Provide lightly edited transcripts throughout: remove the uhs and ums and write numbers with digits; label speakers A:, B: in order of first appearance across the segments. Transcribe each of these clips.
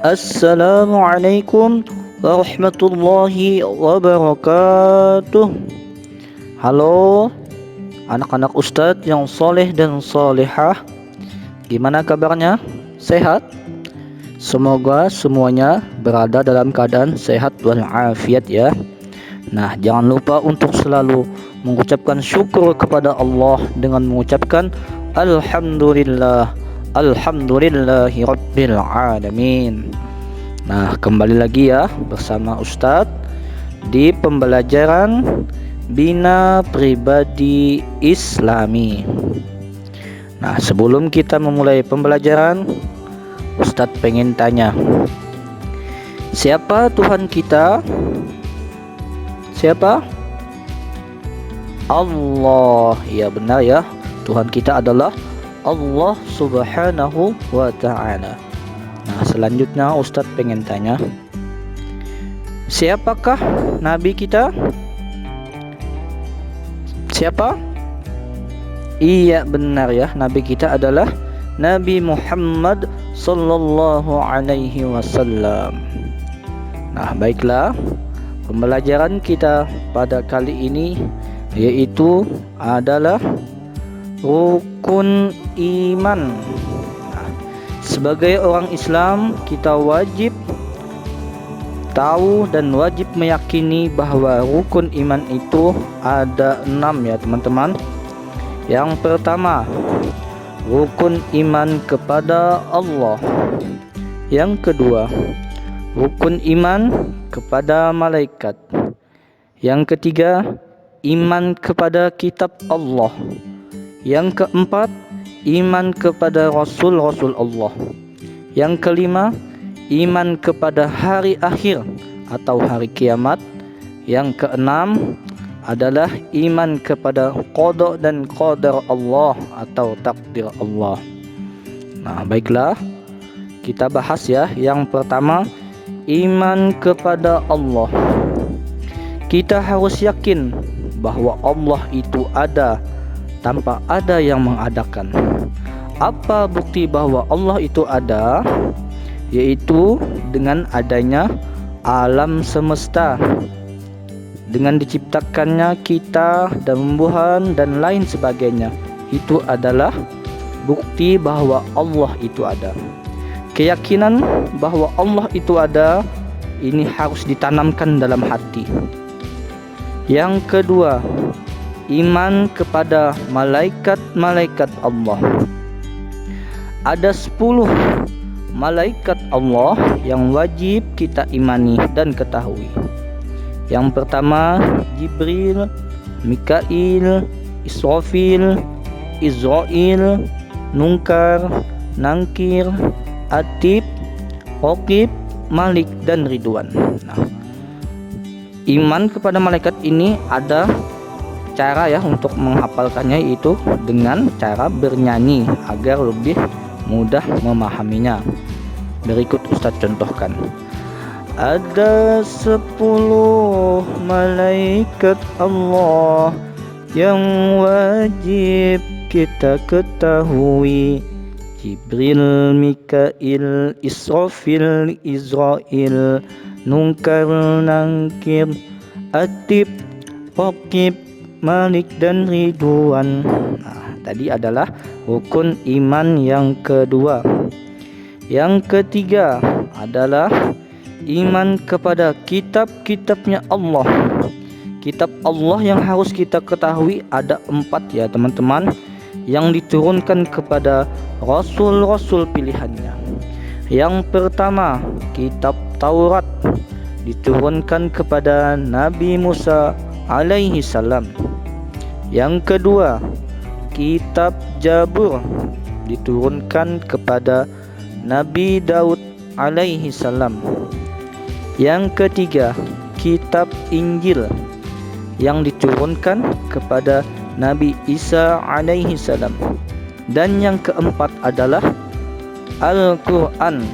A: Assalamualaikum warahmatullahi wabarakatuh. Halo anak-anak Ustadz yang soleh dan solehah, gimana kabarnya? Sehat? Semoga semuanya berada dalam keadaan sehat walafiat ya. Nah, jangan lupa untuk selalu mengucapkan syukur kepada Allah dengan mengucapkan Alhamdulillah, Alhamdulillahi Rabbil Alamin. Nah, kembali lagi ya bersama Ustadz di pembelajaran Bina Pribadi Islami. Nah, sebelum kita memulai pembelajaran, Ustadz pengen tanya, siapa Tuhan kita? Siapa? Allah. Ya benar ya, Tuhan kita adalah Allah Subhanahu wa Ta'ala. Nah, selanjutnya Ustadz pengen tanya, siapakah Nabi kita? Siapa? Iya benar ya, Nabi kita adalah Nabi Muhammad Sallallahu Alaihi Wasallam. Nah, baiklah, pembelajaran kita pada kali ini yaitu adalah rukun iman. Sebagai orang Islam, kita wajib tahu dan wajib meyakini bahwa rukun iman itu ada 6 ya teman-teman. Yang pertama, rukun iman kepada Allah. Yang kedua, rukun iman kepada malaikat. Yang ketiga, iman kepada kitab Allah. Yang keempat, iman kepada Rasul-Rasul Allah. Yang kelima, iman kepada hari akhir atau hari kiamat. Yang keenam adalah iman kepada qada dan qadar Allah atau takdir Allah. Nah, baiklah, kita bahas ya. Yang pertama, iman kepada Allah. Kita harus yakin bahwa Allah itu ada tanpa ada yang mengadakan. Apa bukti bahwa Allah itu ada? Yaitu dengan adanya alam semesta, dengan diciptakannya kita dan tumbuhan dan lain sebagainya. Itu adalah bukti bahwa Allah itu ada. Keyakinan bahwa Allah itu ada ini harus ditanamkan dalam hati. Yang kedua, iman kepada malaikat-malaikat Allah. Ada 10 malaikat Allah yang wajib kita imani dan ketahui. Yang pertama, Jibril, Mikail, Israfil, Israil, Munkar, Nangkir, Atib, Raqib, Malik, dan Ridwan. Nah, iman kepada malaikat ini ada cara ya untuk menghafalkannya, yaitu dengan cara bernyanyi agar lebih mudah memahaminya. Berikut Ustadz contohkan. Ada 10 malaikat Allah yang wajib kita ketahui. Jibril, Mikail, Israfil, Israil, Munkar, Nangkir, Atib, Raqib, Malik, dan Ridwan. Nah, tadi adalah rukun iman yang kedua. Yang ketiga adalah iman kepada kitab-kitabnya Allah. Kitab Allah yang harus kita ketahui ada 4 ya teman-teman, yang diturunkan kepada Rasul-Rasul pilihannya. Yang pertama, kitab Taurat diturunkan kepada Nabi Musa alaihi salam. Yang kedua, kitab Zabur diturunkan kepada Nabi Daud alaihi salam. Yang ketiga, kitab Injil yang diturunkan kepada Nabi Isa alaihi salam. Dan yang keempat adalah Al-Quran,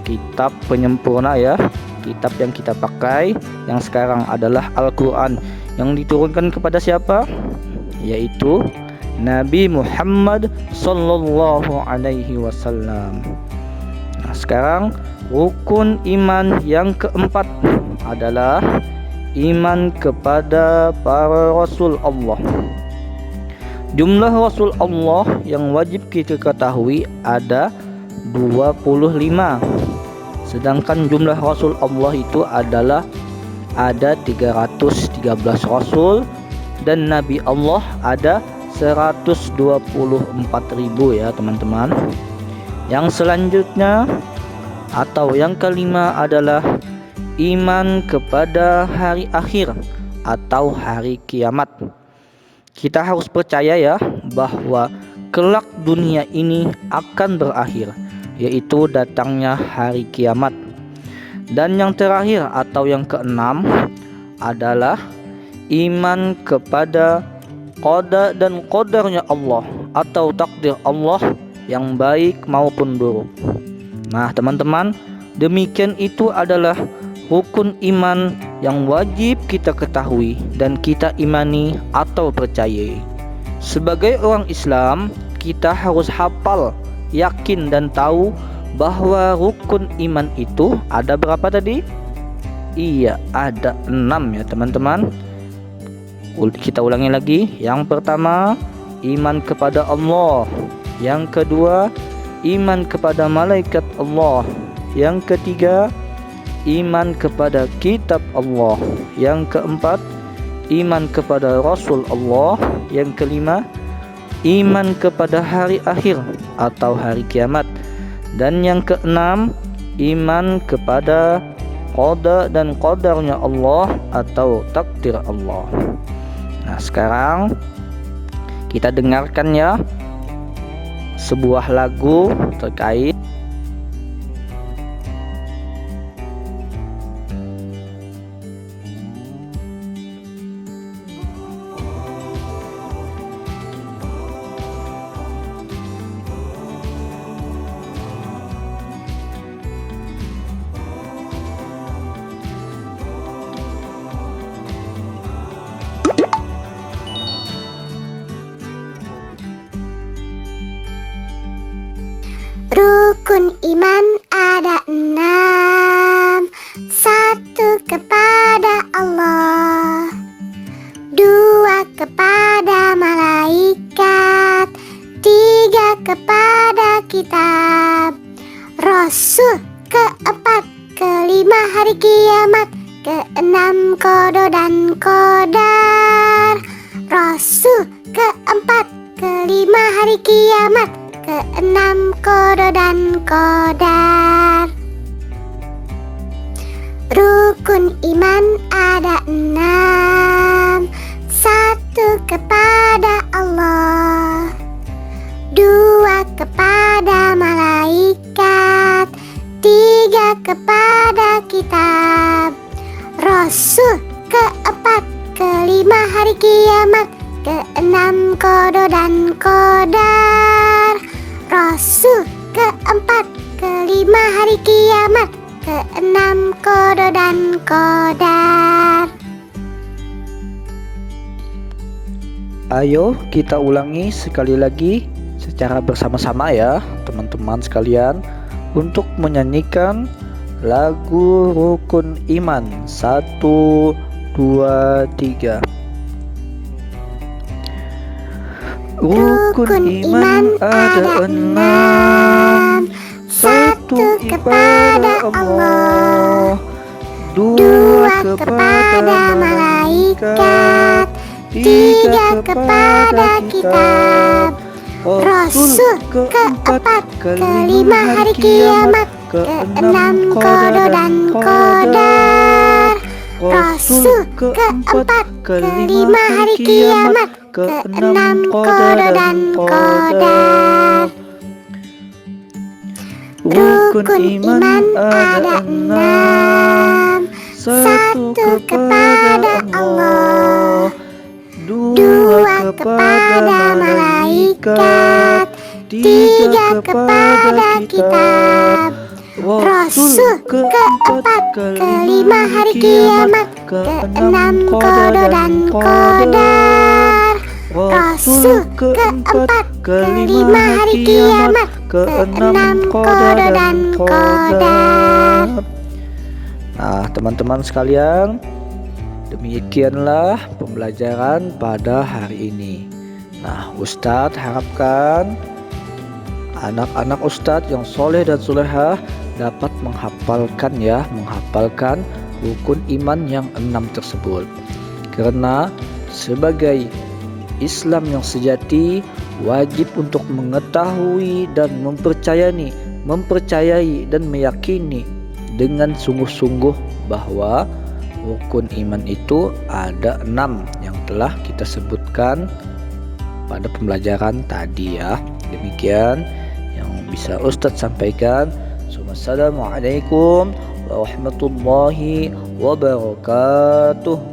A: kitab penyempurna ya, kitab yang kita pakai yang sekarang adalah Al-Quran, yang diturunkan kepada siapa? Yaitu Nabi Muhammad Sallallahu Alaihi Wasallam. Nah, sekarang Rukun iman yang keempat adalah iman kepada para Rasul Allah. Jumlah Rasul Allah yang wajib kita ketahui ada 25. Sedangkan jumlah Rasul Allah itu adalah ada 313 Rasul dan Nabi Allah ada 124.000 ya teman-teman. Yang selanjutnya atau yang kelima adalah iman kepada hari akhir atau hari kiamat. Kita harus percaya ya bahwa kelak dunia ini akan berakhir, yaitu datangnya hari kiamat. Dan yang terakhir atau yang keenam adalah iman kepada qada dan qadarnya Allah atau takdir Allah yang baik maupun buruk. Nah teman-teman, demikian itu adalah rukun iman yang wajib kita ketahui dan kita imani atau percayai. Sebagai orang Islam, kita harus hafal, yakin dan tahu bahwa rukun iman itu ada berapa tadi? Iya, ada 6 ya teman-teman. Kita ulangi lagi. Yang pertama, iman kepada Allah. Yang kedua, iman kepada malaikat Allah. Yang ketiga, iman kepada kitab Allah. Yang keempat, iman kepada Rasul Allah. Yang kelima, iman kepada hari akhir atau hari kiamat. Dan yang keenam, iman kepada qada dan qadarnya Allah atau takdir Allah. Nah sekarang kita dengarkan ya sebuah lagu terkait
B: Rukun iman ada 6. 1 kepada Allah, 2 kepada malaikat, 3 kepada kitab Rasul, keempat kelima hari kiamat, keenam qada dan qadar Rasul, keempat kelima hari kiamat, keenam qada dan qadar. Rukun iman ada 6. 1 kepada Allah, 2 kepada malaikat, 3 kepada kitab Rasul, keempat kelima hari kiamat, keenam qada dan qadar Rasul, keempat kelima hari kiamat, keenam qada dan qadar.
A: Ayo kita ulangi sekali lagi secara bersama-sama ya teman-teman sekalian untuk menyanyikan lagu rukun iman. 1, 2, 3. Rukun iman ada 6. 1 kepada Allah, 2 kepada malaikat, 3 kepada kitab Rasul, keempat kelima hari kiamat, keenam qada dan qadar Rasul, keempat kelima hari kiamat, keenam qada dan qadar. Rukun iman ada 6. 1 kepada Allah, 2 kepada malaikat, 3 kepada kitab Rasul, keempat kelima hari kiamat, keenam qada dan qadar Rasul, keempat kelima hari kiamat,
B: keenam qada dan qadar.
A: Nah, teman-teman sekalian, demikianlah pembelajaran pada hari ini. Nah, Ustadz harapkan anak-anak Ustadz yang soleh dan solehah dapat menghafalkan rukun iman yang 6 tersebut. Karena sebagai Islam yang sejati wajib untuk mengetahui dan mempercayai dan meyakini dengan sungguh-sungguh bahwa rukun iman itu ada 6 yang telah kita sebutkan pada pembelajaran tadi ya. Demikian yang bisa Ustadz sampaikan. Assalamualaikum warahmatullahi wabarakatuh.